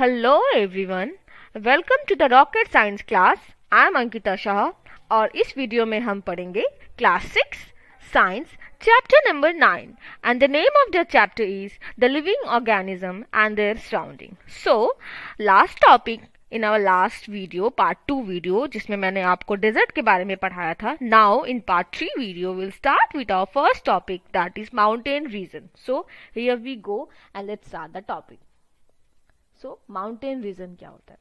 Hello everyone, welcome to the rocket science class. I am Ankita Shah और इस video में हम पढ़ेंगे class 6 science chapter number 9 and the name of the chapter is the living organism and their surrounding. So last topic in our last video part 2 video जिसमें मैंने आपको desert के बारे में पढ़ाया था। Now in part 3 video will start with our first topic that is mountain region. So here we go and let's start the topic. So mountain region क्या होता है?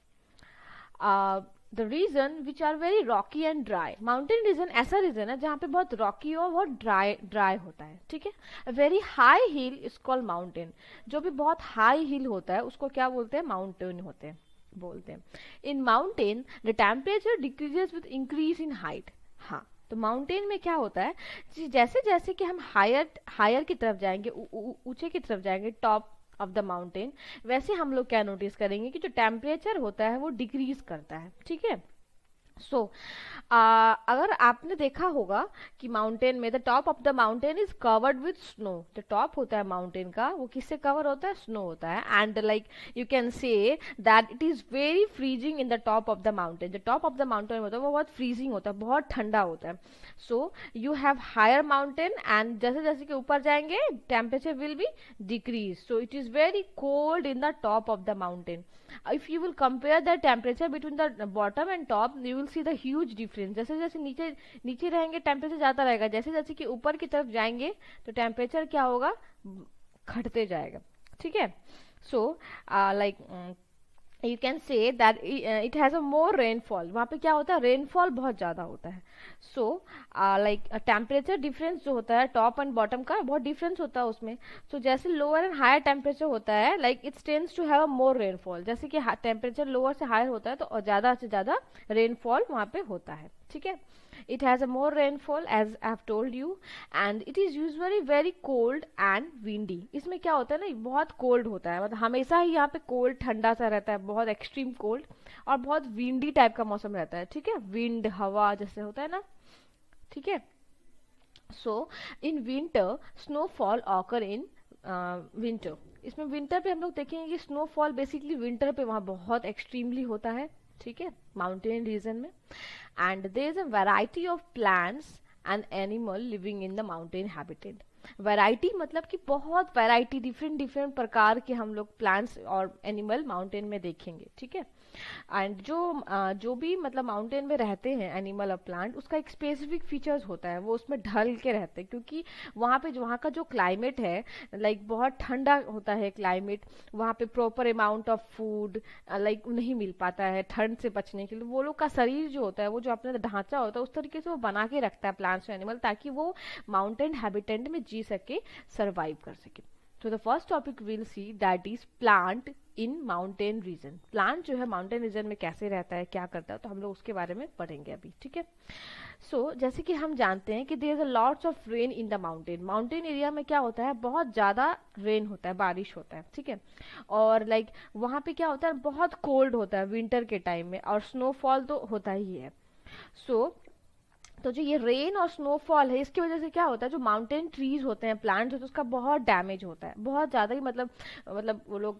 The region which are very rocky and dry. Mountain region ऐसा region है जहाँ पे बहुत Rocky और बहुत ड्राई ड्राई होता है। ठीक है, very high heel is called mountain. जो भी बहुत हाई हिल होता है उसको क्या बोलते हैं? माउंटेन होते हैं बोलते हैं। In mountain the temperature decreases with increase in height. हाँ, तो माउंटेन में क्या होता है, जैसे जैसे कि हम हायर हायर की तरफ जाएंगे, ऊंचे की तरफ जाएंगे, टॉप ऑफ द माउंटेन, वैसे हम लोग क्या नोटिस करेंगे कि जो टेम्परेचर होता है वो डिक्रीज करता है। ठीक है, सो अगर आपने देखा होगा कि माउंटेन में the top of the mountain is covered with snow. जो टॉप होता है माउंटेन का वो किससे कवर होता है? स्नो होता है। And like you can say that it is very freezing in the top of the mountain. जो टॉप ऑफ द माउंटेन होता है वो बहुत फ्रीजिंग होता है, बहुत ठंडा होता है। So you have higher mountain and जैसे जैसे कि ऊपर जाएंगे temperature will be decrease. So it is very cold in the top of the mountain. If you will compare the temperature between the bottom and top, you will see the huge difference. जैसे जैसे नीचे नीचे रहेंगे temperature जाता रहेगा, जैसे जैसे कि ऊपर की तरफ जाएंगे तो टेम्परेचर क्या होगा? घटते जाएगा। ठीक है, so like you can say that it has a more rainfall. वहाँ पे क्या होता है? रेनफॉल बहुत ज़्यादा होता है। सो लाइक टेम्परेचर डिफरेंस जो होता है टॉप एंड बॉटम का बहुत डिफरेंस होता है उसमें। सो जैसे लोअर एंड हायर टेम्परेचर होता है, like it's tends to have a more rainfall. जैसे कि टेम्परेचर लोअर से हायर होता है तो ज़्यादा से ज़्यादा रेनफॉल वहाँ पे होता है। ठीक है, it has a more rainfall as I have told you and it is usually very cold and windy। इसमें क्या होता है ना, बहुत कोल्ड होता है, मतलब हमेशा ही यहाँ पे कोल्ड ठंडा सा रहता है, बहुत एक्सट्रीम कोल्ड, और बहुत विंडी टाइप का मौसम रहता है। ठीक है, विंड हवा जैसे होता है ना। ठीक है, so in winter snowfall occur in winter. इसमें विंटर पे हम लोग देखेंगे कि स्नोफॉल बेसिकली विंटर पे वहाँ बहुत एक्सट्रीमली होता है। ठीक है, माउंटेन रीजन में। And there is a variety of plants and animal living in the mountain habitat. Variety मतलब कि बहुत वैरायटी, डिफरेंट डिफरेंट प्रकार के हम लोग प्लांट्स और एनिमल माउंटेन में देखेंगे। ठीक है, एंड जो भी मतलब माउंटेन में रहते हैं एनिमल और प्लांट, उसका एक स्पेसिफिक फीचर्स होता है, वो उसमें ढल के रहते हैं क्योंकि वहाँ पे वहाँ का जो क्लाइमेट है, लाइक बहुत ठंडा होता है क्लाइमेट। वहाँ पे proper amount of food like नहीं मिल पाता है ठंड से बचने के लिए। वो लोग का शरीर जो होता है, वो जो अपना ढांचा होता है, उस तरीके से वो बना के रखता है प्लांट्स और एनिमल, ताकि वो माउंटेन हैबिटेट में जी सके, सर्वाइव कर सके। तो the first topic will see that is plant in mountain reason. Plant जो है माउंटेन रीजन में कैसे रहता है, क्या करता है, तो हम लोग उसके बारे में पढ़ेंगे अभी। ठीक है, सो जैसे कि हम जानते हैं कि there is a lots of rain in the mountain. Mountain area में क्या होता है? बहुत ज़्यादा रेन होता है, बारिश होता है। ठीक है, और लाइक वहाँ पे क्या होता है? बहुत कोल्ड होता है विंटर के टाइम में, और स्नोफॉल तो होता ही है। सो तो जो ये रेन और स्नोफॉल है, इसकी वजह से क्या होता है? जो माउंटेन ट्रीज होते हैं, प्लांट्स होते हैं, उसका बहुत डैमेज होता है, बहुत ज़्यादा ही। मतलब वो लोग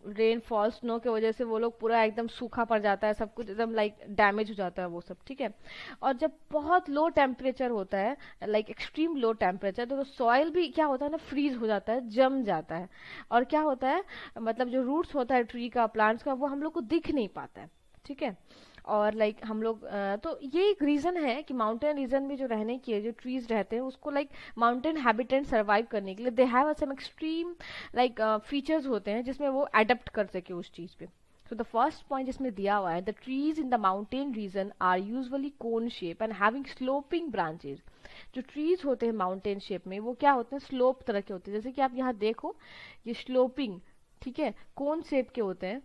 रेन फॉल स्नो की वजह से वो लोग पूरा एकदम सूखा पड़ जाता है, सब कुछ एकदम लाइक डैमेज हो जाता है वो सब। ठीक है, और जब बहुत लो टेम्परेचर होता है, लाइक एक्सट्रीम लो टेम्परेचर, तो सॉइल भी क्या होता है ना, फ्रीज हो जाता है, जम जाता है। और क्या होता है, मतलब जो रूट्स होता है ट्री का, प्लांट्स का, वो हम लोग को दिख नहीं पाता है। ठीक है, और लाइक हम लोग तो ये एक रीजन है कि माउंटेन रीजन में जो रहने की जो ट्रीज रहते हैं उसको लाइक माउंटेन हैबिटेट सर्वाइव करने के लिए they have some extreme like features होते हैं जिसमें वो अडेप्ट कर सके उस चीज पे। So the first point जिसमें दिया हुआ है, the trees in the mountain region are usually cone shape and having sloping branches। जो ट्रीज होते हैं माउंटेन शेप में वो क्या होते हैं? स्लोप तरह के होते हैं, जैसे कि आप यहाँ देखो ये स्लोपिंग, ठीक है, कोन शेप के होते हैं।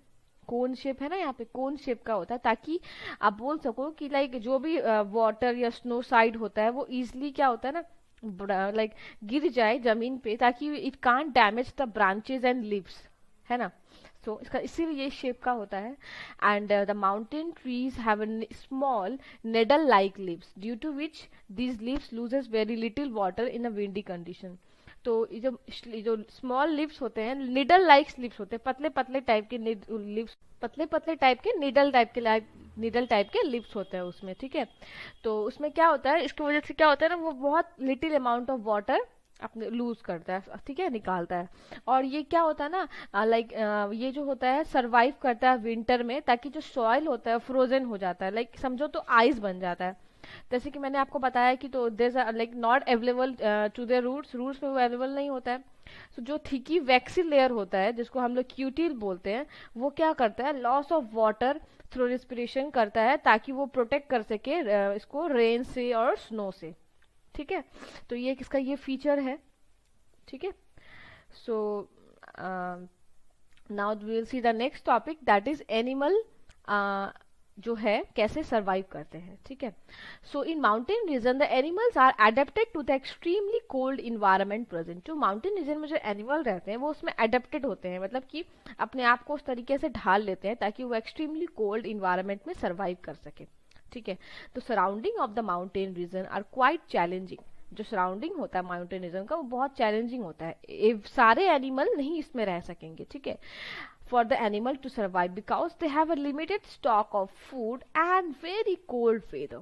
कोन शेप है ना, यहाँ पे कोन शेप का होता है, ताकि आप बोल सको कि लाइक जो भी वाटर या स्नो साइड होता है वो इजिली क्या होता है ना, लाइक गिर जाए जमीन पे, ताकि it can't damage the branches and leaves, है ना। सो इसका इसीलिए ये शेप का होता है। And the mountain trees have small needle like leaves due to which these leaves loses very little water in a windy condition। तो ये जो स्मॉल लिव्स होते हैं, निडल लाइक लिव्स होते हैं, पतले पतले टाइप के लिव्स, पतले पतले टाइप के निडल टाइप के लिप्स होते हैं उसमें, ठीक है। तो उसमें क्या होता है, इसकी वजह से क्या होता है ना, वो बहुत लिटिल अमाउंट ऑफ वाटर अपने लूज करता है, ठीक है, निकालता है। और ये क्या होता है ना, लाइक ये जो होता है सर्वाइव करता है विंटर में, ताकि जो सॉइल होता है फ्रोजन हो जाता है, लाइक समझो तो आइस बन जाता है। जैसे कि मैंने आपको बताया कि तो there like not available to the roots में वो अवेलेबल नहीं होता है। तो जो थिकी वैक्सी लेयर होता है, जिसको हम लोग क्यूटिल बोलते हैं, वो क्या करता है, loss of water through respiration करता है, ताकि वो प्रोटेक्ट कर सके इसको रेन से और स्नो से, ठीक है। तो ये किसका ये फीचर है, ठीक है। So now we will see the next topic, that is animal जो है कैसे सरवाइव करते हैं, ठीक है। So in mountain region the animals are adapted to the extremely cold environment present. जो माउंटेन रीजन में जो एनिमल रहते हैं वो उसमें एडेप्टेड होते हैं, मतलब कि अपने आप को उस तरीके से ढाल लेते हैं ताकि वो एक्सट्रीमली कोल्ड इन्वायरमेंट में सर्वाइव कर सके, ठीक है। तो surrounding of the mountain region are quite challenging. जो सराउंडिंग होता है माउंटेन रीजन का वो बहुत चैलेंजिंग होता है, सारे एनिमल नहीं इसमें रह सकेंगे, ठीक है, for the animal to survive because they have a limited stock of food and very cold weather।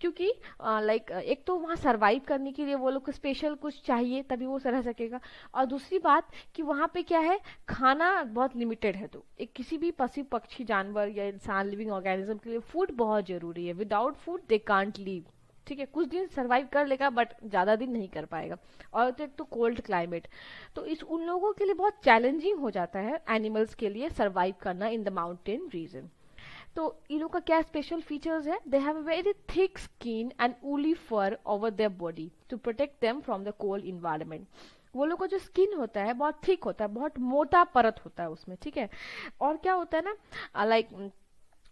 क्योंकि लाइक एक तो वहाँ सरवाइव करने के लिए वो लोग को स्पेशल कुछ चाहिए तभी वो रह सकेगा, और दूसरी बात कि वहाँ पे क्या है, खाना बहुत लिमिटेड है। तो एक किसी भी पशु पक्षी जानवर या इंसान लिविंग ऑर्गेनिज्म के लिए फूड बहुत जरूरी है, without food they can't leave, ठीक है। कुछ दिन सरवाइव कर लेगा बट ज्यादा दिन नहीं कर पाएगा, और तो एक तो कोल्ड क्लाइमेट, तो इस उन लोगों के लिए बहुत चैलेंजिंग हो जाता है एनिमल्स के लिए सरवाइव करना इन द माउंटेन रीजन। तो इन लोगों का क्या स्पेशल फीचर्स है, they have a very thick skin and woolly fur over their body to protect them from the cold environment. वो लोग का जो स्किन होता है बहुत थिक होता है, बहुत मोटा परत होता है उसमें, ठीक है। और क्या होता है ना, लाइक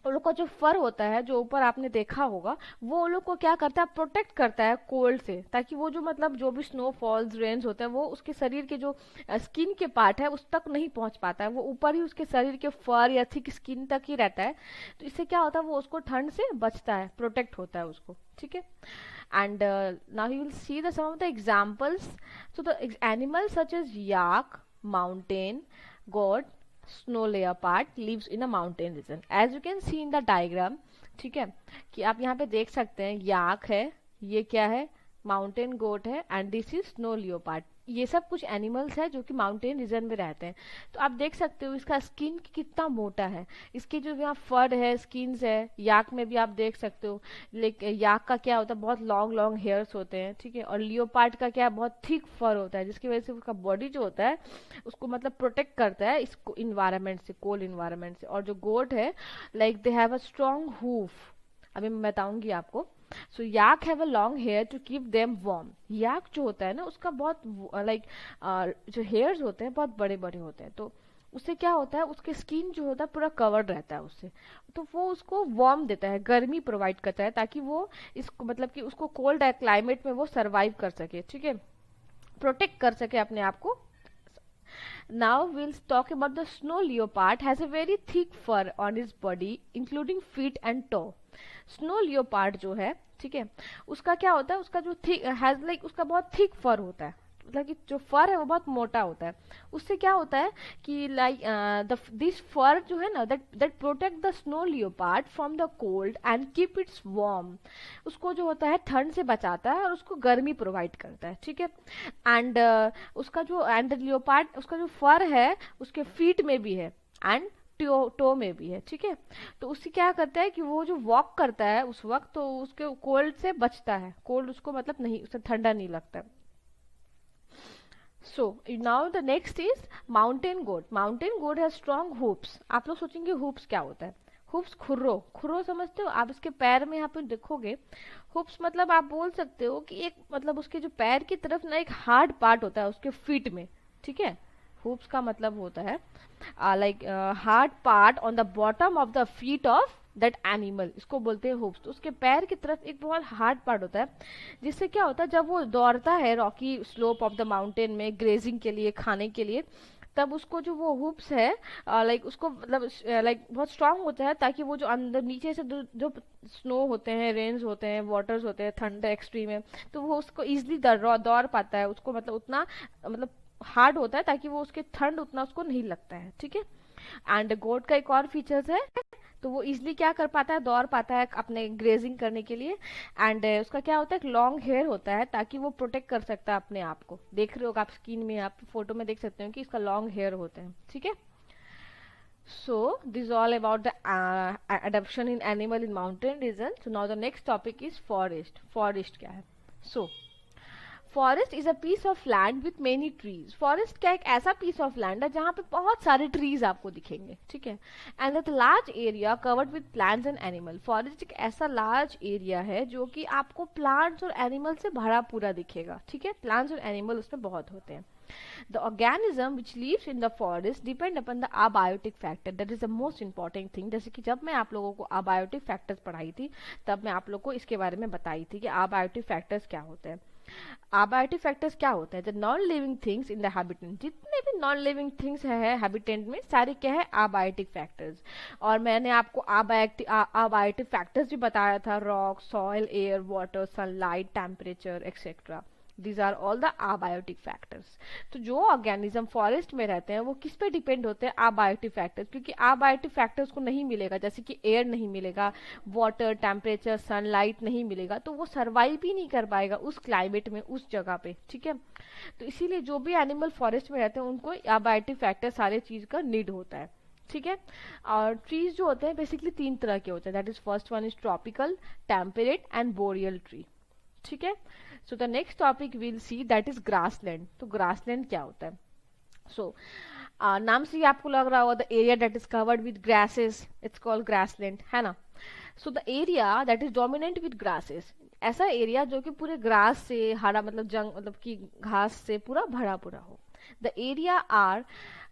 उन लोग का जो फर होता है जो ऊपर आपने देखा होगा, वो उन लोग को क्या करता है, प्रोटेक्ट करता है कोल्ड से, ताकि वो जो मतलब जो भी स्नो फॉल्स रेन्स होते हैं वो उसके शरीर के जो स्किन के पार्ट है उस तक नहीं पहुंच पाता है, वो ऊपर ही उसके शरीर के फर या थिक स्किन तक ही रहता है। तो इससे क्या होता है, वो उसको ठंड से बचता है, प्रोटेक्ट होता है उसको, ठीक है। And now you will see the some of the examples. So the animals such as yak, mountain goat, snow leopard lives in a mountain region as you can see in the diagram, ठीक है। कि आप यहाँ पे देख सकते हैं याक है, ये क्या है, माउंटेन गोट है, and this is snow leopard. ये सब कुछ एनिमल्स है जो कि माउंटेन रीजन में रहते हैं। तो आप देख सकते हो इसका स्किन कितना मोटा है, इसके जो यहाँ फर है, स्किन्स है, याक में भी आप देख सकते हो। लेकिन याक का क्या होता है, बहुत लॉन्ग लॉन्ग हेयर्स होते हैं, ठीक है। और लियोपार्ड का क्या है, बहुत थिक फर होता है, जिसकी वजह से उसका बॉडी जो होता है उसको मतलब प्रोटेक्ट करता है इस इन्वायरमेंट से, कोल्ड इन्वायरमेंट से। और जो गोट है, like they have a strong hoof, अभी मैं बताऊंगी आपको। So yak have a long hair to keep them warm. Yak जो होता है ना उसका बहुत लाइक जो हेयर्स होते हैं बहुत बड़े बड़े होते हैं, तो उससे क्या होता है, उसके स्किन जो होता है पूरा कवर्ड रहता है उससे, तो वो उसको वार्म देता है, गर्मी प्रोवाइड करता है, ताकि वो इसको मतलब कि उसको कोल्ड क्लाइमेट में वो सरवाइव कर सके, ठीक है, प्रोटेक्ट कर सके अपने आप को। Now we'll talk about the snow leopard has a very thick fur on his body including feet and toe. Snow leopard जो है, ठीक है, उसका क्या होता है, उसका जो थिक हैज लाइक उसका बहुत थिक फर होता है, मतलब कि जो फर है वो बहुत मोटा होता है। उससे क्या होता है कि लाइक दिस फर जो है ना, that that protect the snow leopard from the cold and keep its warm. उसको जो होता है ठंड से बचाता है और उसको गर्मी प्रोवाइड करता है, ठीक है। एंड उसका जो एंड लियोपार्ड उसका जो फर है उसके फीट में भी है एंड टो में भी है, ठीक है। तो उससे क्या करता है कि वो जो वॉक करता है उस वक्त तो उसके कोल्ड से बचता है, कोल्ड उसको मतलब नहीं, उसे ठंडा नहीं लगता। So now the next is mountain goat. Mountain goat has strong hoofs. आप लोग सोचेंगे हुप्स क्या होता है, हुप्स खुर्रो, खुर्रो समझते हो आप, इसके पैर में यहाँ पे देखोगे हुप्स, मतलब आप बोल सकते हो कि एक मतलब उसके जो पैर की तरफ ना एक हार्ड पार्ट होता है उसके फीट में, ठीक है। हुप्स का मतलब होता है like hard part on the bottom of the feet of that animal, इसको बोलते हैं हुप्स। तो उसके पैर की तरफ एक बहुत हार्ड पार्ट होता है, जिससे क्या होता है जब वो दौड़ता है Rocky slope of the mountain में ग्रेजिंग के लिए, खाने के लिए, तब उसको जो वो हुप्स है लाइक उसको मतलब लाइक बहुत स्ट्रांग होता है, ताकि वो जो अंदर नीचे से जो स्नो होते हैं, रेन्स होते हैं, वाटर्स होते हैं, ठंड एक्सट्रीम है, तो वो उसको इजिली दौड़ पाता है, उसको मतलब उतना मतलब हार्ड होता है, ताकि वो उसके ठंड उतना उसको नहीं लगता है, ठीक है। एंड गोट का एक और फीचर्स है, तो वो इजिली क्या कर पाता है, दौड़ पाता है अपने ग्रेजिंग करने के लिए। एंड उसका क्या होता है, लॉन्ग हेयर होता है, ताकि वो प्रोटेक्ट कर सकता है अपने आप को। देख रहे हो आप स्क्रीन में, आप फोटो में देख सकते हो कि इसका लॉन्ग हेयर होते हैं, ठीक है। So this all about the adaptation in animal in mountain region. So now the next topic is forest. Forest क्या है? So forest is a piece of land with many trees. Forest क्या एक ऐसा piece of land है जहां पे बहुत सारे ट्रीज आपको दिखेंगे, ठीक है। And that large area covered with plants and animal. Forest एक ऐसा लार्ज एरिया है जो कि आपको प्लांट्स और एनिमल से भरा पूरा दिखेगा, ठीक है। प्लांट्स और एनिमल उसमें बहुत होते हैं। The organism which lives in the forest depend upon the abiotic factor. That is the most important thing. जैसे कि जब मैं आप लोगों को abiotic factors पढ़ाई थी, तब मैं आप लोगों को इसके बारे में बताई थी कि abiotic factors क्या होते हैं। abiotic factors क्या होते हैं? The non-living things in the habitat. जितने भी non-living things है habitat में, सारे क्या है? abiotic factors. और मैंने आपको abiotic factors भी बताया था, rock, soil, air, water, sunlight, temperature, etc. These are all the abiotic factors. तो जो ऑर्गेनिज्म फॉरेस्ट में रहते हैं वो किस पे डिपेंड होते हैं? abiotic factors, क्योंकि abiotic factors को नहीं मिलेगा, जैसे कि एयर नहीं मिलेगा, वाटर, टेम्परेचर, सनलाइट नहीं मिलेगा, तो वो सर्वाइव ही नहीं कर पाएगा उस क्लाइमेट में, उस जगह पे, ठीक है। तो इसीलिए जो भी एनिमल फॉरेस्ट में रहते हैं उनको abiotic factor सारे चीज का नीड होता है, ठीक है। और ट्रीज जो होते हैं बेसिकली 3 तरह के होते हैं, that is first one is tropical, temperate and boreal tree, ठीक है। So the next topic will see that is grassland. तो ग्रासलैंड क्या होता है? सो नाम से ही आपको लग रहा होगा, the area that is covered with grasses, it's called grassland, है ना। So the area that is dominant with grasses, ऐसा एरिया जो कि पूरे ग्रास से हरा मतलब मतलब कि घास से पूरा भरा पूरा हो। The area are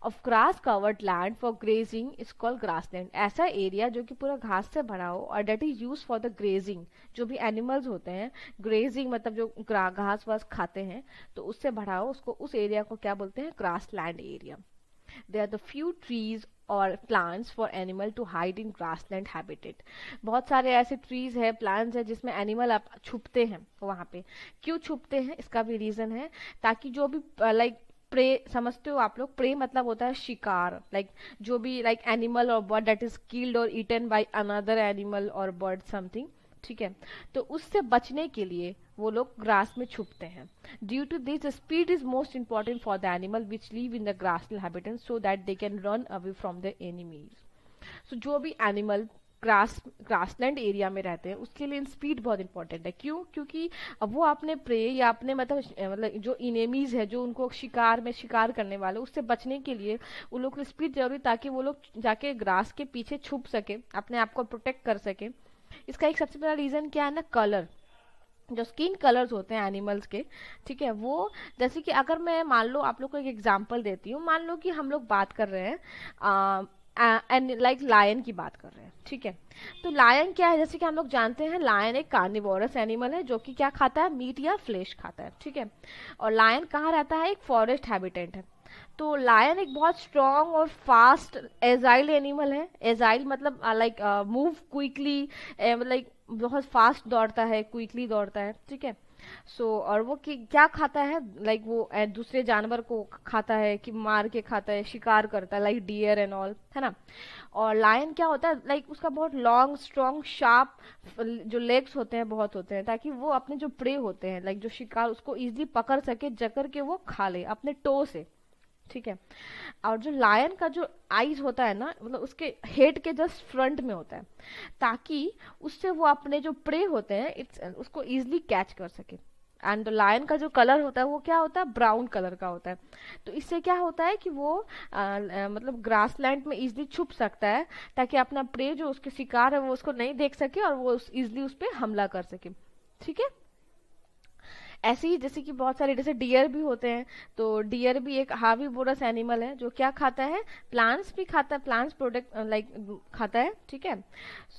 of grass covered land for grazing is called grassland. ऐसा एरिया जो कि पूरा घास से भरा हो और that is use for the grazing, जो भी एनिमल्स होते हैं, ग्रेजिंग मतलब जो घास वास खाते हैं, तो उससे भरा हो, उसको उस एरिया को क्या बोलते हैं? Grassland area. There are the few trees और plants for animal to hide in grassland habitat. बहुत सारे ऐसे ट्रीज है, प्लांट्स है जिसमें एनिमल आप छुपते हैं वहां पे। क्यों छुपते हैं? इसका भी रीजन है, ताकि जो भी लाइक प्रे, समझते हो आप लोग, प्रे मतलब होता है शिकार, लाइक जो भी लाइक एनिमल और बर्ड दैट इज किल्ड और ईटन बाय अनदर एनिमल और बर्ड समथिंग, ठीक है। तो उससे बचने के लिए वो लोग ग्रास में छुपते हैं। Due to this speed is most important for the animal which live in the grassland habitat so that they can run away from the enemies. So जो भी एनिमल ग्रासलैंड एरिया में रहते हैं उसके लिए स्पीड बहुत इंपॉर्टेंट है। क्यों? क्योंकि अब वो अपने प्रे या अपने मतलब जो इनेमीज है, जो उनको शिकार में शिकार करने वाले, उससे बचने के लिए उन लोग को स्पीड जरूरी, ताकि वो लोग जाके ग्रास के पीछे छुप सके, अपने आप को प्रोटेक्ट कर सके। इसका एक सबसे बड़ा रीजन क्या है ना, कलर। जो स्किन कलर्स होते हैं एनिमल्स के, ठीक है, वो जैसे कि अगर मैं मान लो आप लोग को एक एग्जांपल देती हूँ, मान लो कि हम लोग बात कर रहे हैं लाइक लायन की बात कर रहे हैं, ठीक है। तो लायन क्या है? जैसे कि हम लोग जानते हैं लायन एक कार्निवोरस एनिमल है जो कि क्या खाता है? मीट या फ्लेश खाता है, ठीक है। और लायन कहाँ रहता है? एक फॉरेस्ट हैबिटेट है। तो लायन एक बहुत स्ट्रॉन्ग और फास्ट एजाइल एनिमल है। एजाइल मतलब लाइक मूव क्विकली, लाइक बहुत फास्ट दौड़ता है, क्विकली दौड़ता है, ठीक है। और वो क्या खाता है? लाइक वो दूसरे जानवर को खाता है, कि मार के खाता है, शिकार करता है, लाइक डियर एंड ऑल, है ना। और लायन क्या होता है? लाइक उसका बहुत लॉन्ग स्ट्रॉन्ग शार्प जो लेग्स होते हैं बहुत होते हैं, ताकि वो अपने जो प्रे होते हैं, लाइक जो शिकार, उसको इजिली पकड़ सके, जकड़ के वो खा ले अपने टो से, ठीक है। और जो लायन का जो आईज होता है ना, मतलब उसके हेड के जस्ट फ्रंट में होता है, ताकि उससे वो अपने जो प्रे होते हैं उसको इजिली कैच कर सके। एंड लायन का जो कलर होता है वो क्या होता है? ब्राउन कलर का होता है। तो इससे क्या होता है कि वो मतलब ग्रासलैंड में इजिली छुप सकता है, ताकि अपना प्रे जो उसके शिकार है वो उसको नहीं देख सके और वो इजिली उस पर हमला कर सके, ठीक है। ऐसे ही जैसे कि बहुत सारे जैसे डियर भी होते हैं, तो डियर भी एक हार्बीवोरस एनिमल है जो क्या खाता है? प्लांट्स भी खाता है, प्लांट्स प्रोडक्ट लाइक खाता है, ठीक है।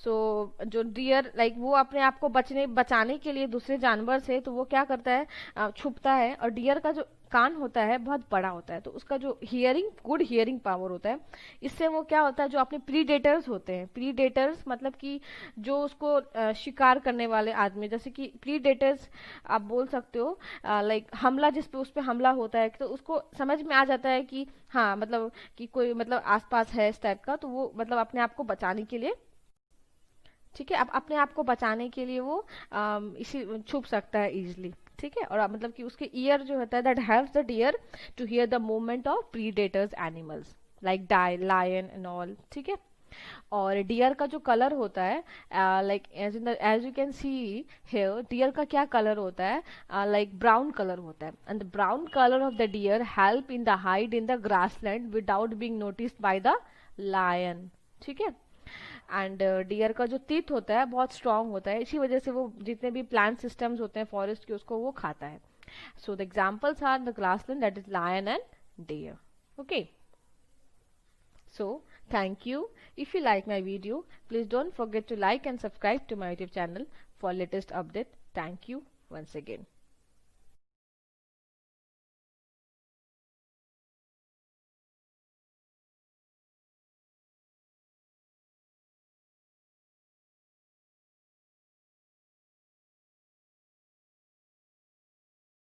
जो डियर लाइक वो अपने आप को बचाने के लिए दूसरे जानवर से, तो वो क्या करता है? छुपता है। और डियर का जो कान होता है बहुत बड़ा होता है, तो उसका जो हियरिंग, गुड हियरिंग पावर होता है, इससे वो क्या होता है, जो अपने प्रीडेटर्स होते हैं, प्रीडेटर्स मतलब कि जो उसको शिकार करने वाले आदमी, जैसे कि प्रीडेटर्स आप बोल सकते हो, लाइक हमला, जिस पे उस पे हमला होता है, तो उसको समझ में आ जाता है कि हाँ मतलब कि कोई मतलब आसपास है इस टाइप का, तो वो मतलब अपने आप को बचाने के लिए, ठीक है, अब अपने आप को बचाने के लिए वो इसी छुप सकता है इजिली, ठीक है। और मतलब कि उसके ईयर जो होता है, that helps the deer to hear the movement of predators animals like lion and all, ठीक है। और डियर का जो कलर होता है, like as you can see here, deer का क्या कलर होता है, लाइक ब्राउन कलर होता है, and the brown colour of the deer help in the hide in the grassland without being noticed by the lion, ठीक है। And dear का जो टीथ होता है बहुत स्ट्रांग होता है, इसी वजह से वो जितने भी प्लांट सिस्टम्स होते हैं फॉरेस्ट के, उसको वो खाता है। So the examples are the grassland, that is lion and deer, okay. So, thank you. If you like my video, please don't forget to like and subscribe to my YouTube channel for latest update. Thank you once again.